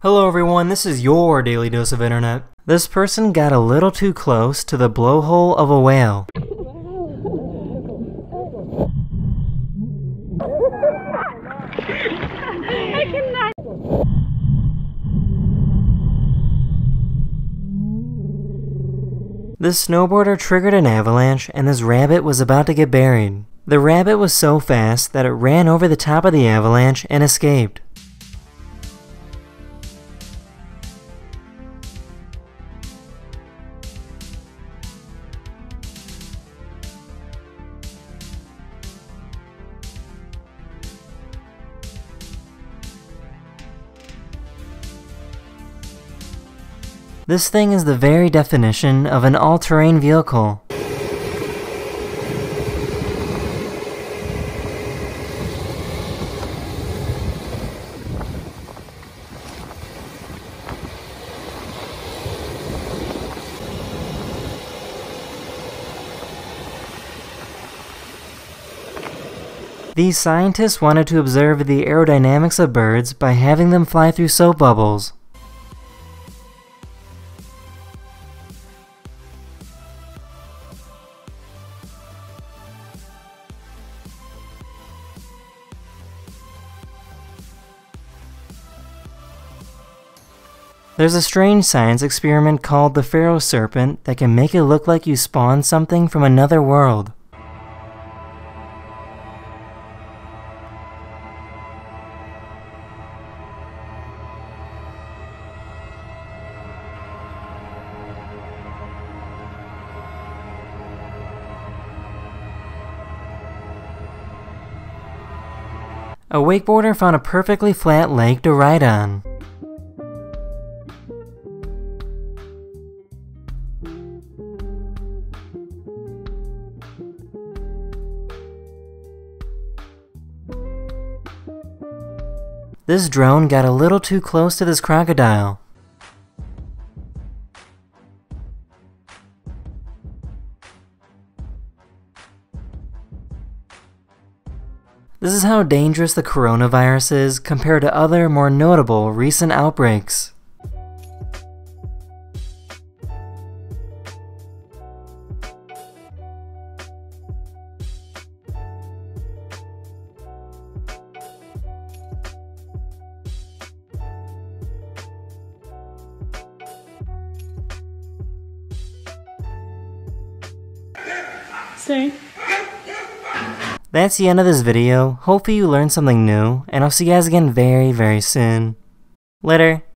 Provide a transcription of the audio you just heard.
Hello everyone, this is your daily dose of internet. This person got a little too close to the blowhole of a whale. I cannot. This snowboarder triggered an avalanche and this rabbit was about to get buried. The rabbit was so fast that it ran over the top of the avalanche and escaped. This thing is the very definition of an all-terrain vehicle. These scientists wanted to observe the aerodynamics of birds by having them fly through soap bubbles. There's a strange science experiment called the Pharaoh Serpent that can make it look like you spawned something from another world. A wakeboarder found a perfectly flat lake to ride on. This drone got a little too close to this crocodile. This is how dangerous the coronavirus is compared to other, more notable recent outbreaks. Stay. That's the end of this video. Hopefully you learned something new, and I'll see you guys again very soon. Later.